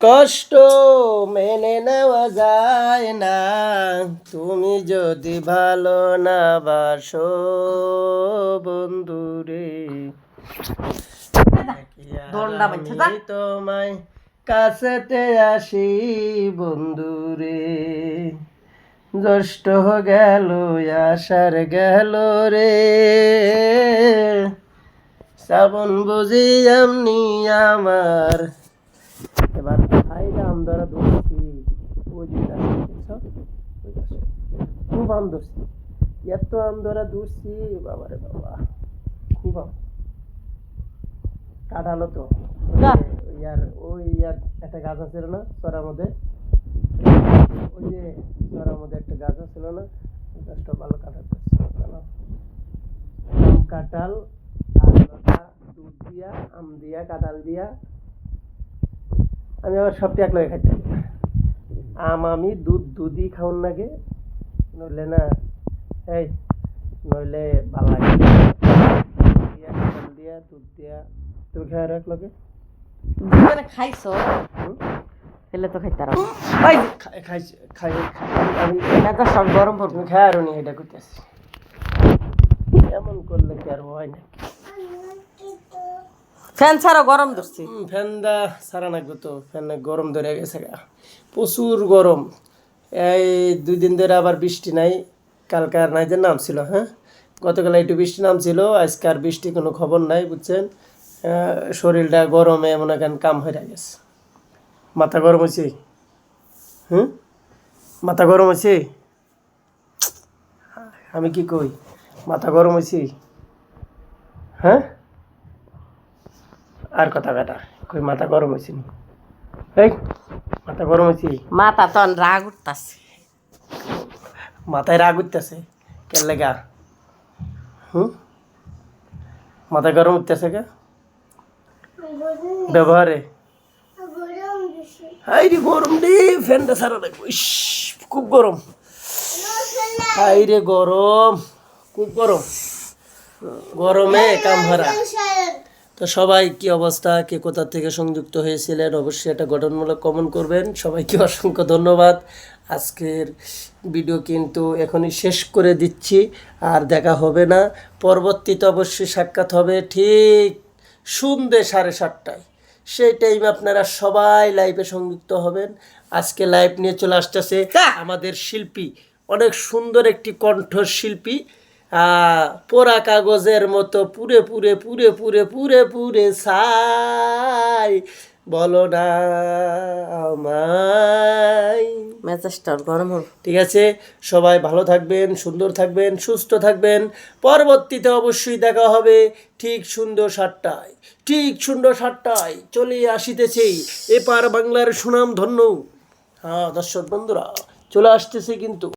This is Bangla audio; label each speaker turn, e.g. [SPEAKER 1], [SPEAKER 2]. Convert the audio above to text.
[SPEAKER 1] কষ্ট মেনে নেওয়া যায় না তুমি যদি ভালো না বাসো বন্ধুরে। আমি তোমায় কাছেতে আসি বন্ধুরে, জ্যৈষ্ঠ গেল আষাঢ় গেল রে, শ্রাবণ বুঝি এমনি আমার। এবার ভাইরা আম ধরা ধরছি, ওই দিকটা খুব আম ধরছি, এত আম ধরা ধরছি বাবারে বাবা, খুব আম কাটালো তো। ওই একটা গাছ আছিল না চড়ার মধ্যে, ওই যে চড়ার মধ্যে একটা গাছ ছিল না, গাছটা ভালো কাটাতে কাঁঠাল আর দুধ দিয়া আম দিয়া কাঁঠাল দিয়া আমি আবার সবটি এক লগে খাইতে আম আমি দুধই খাওয়ার লাগে, নইলে না এই নইলে ভাল লাগে দিয়া কাঁঠাল দিয়া দুধ দিয়া। তুমি খাই আর এক লগে
[SPEAKER 2] খাইছো এলে তো খাইতে আর
[SPEAKER 1] খাইছি খাই আমি
[SPEAKER 2] সব গরম পড়বে।
[SPEAKER 1] তুমি খাই আর নি এটা করতেছি, এমন করলে কি আর হয় না।
[SPEAKER 2] ফ্যান ছাড়া গরম ধরছি,
[SPEAKER 1] ফ্যানটা সারা নাকবো তো, ফ্যান গরম ধরে গেছে গা, প্রচুর গরম। এই 2 দিন ধরে আবার বৃষ্টি নাই, কালকে আর নাই যে নাম ছিল, হ্যাঁ গতকাল একটু বৃষ্টি নাম ছিল, আজকে আর বৃষ্টি কোনো খবর নাই বুঝছেন। শরীরটা গরমে মনে করেন কাম হয়ে গেছে, মাথা গরম হয়েছে, মাথা গরম হয়েছে, আমি কি কই মাথা গরম হয়েছে, হ্যাঁ আর কথা কাটা কই মাথা গরম হয়েছে, এই মাথা গরম হয়েছে,
[SPEAKER 2] মাথা তো রাগ উঠতাছে,
[SPEAKER 1] মাথায় রাগ উঠতেছে কেন লেগা, মাথা গরম উঠতেছে কে ব্যবহারে, হাই রে গরম রে, ফ্যানটা সারা লাগবে, ইস খুব গরম, হাই রে গরম, খুব গরম, গরমে কাম হারা। তো সবাই কি অবস্থা, কে কোথা থেকে সংযুক্ত হয়েছিলেন অবশ্যই একটা গঠনমূলক কমেন্ট করবেন। সবাইকে অসংখ্য ধন্যবাদ। আজকের ভিডিও কিন্তু এখনই শেষ করে দিচ্ছি, আর দেখা হবে না, পরবর্তীতে অবশ্যই সাক্ষাৎ হবে ঠিক সন্ধ্যে 7:30টায়, সেই টাইমে আপনারা সবাই লাইভে সংযুক্ত হবেন। আজকে লাইভ নিয়ে চলে আসতেছে আমাদের শিল্পী, অনেক সুন্দর একটি কণ্ঠশিল্পী, পোড়া কাগজের মতো পুরে পুরে পুরে পুরে পুরে পুরে ছাই বলো না আমায়।
[SPEAKER 2] মেজাজটা গরম হবে।
[SPEAKER 1] ঠিক আছে, সবাই ভালো থাকবেন, সুন্দর থাকবেন, সুস্থ থাকবেন। পরবর্তীতে অবশ্যই দেখা হবে ঠিক সন্ধ্যে 7টায়, ঠিক সন্ধ্যে 7টায় চলে আসিতেছে এপার বাংলার সুনাম ধন্য, হ্যাঁ দর্শক বন্ধুরা চলে আসতেছে কিন্তু।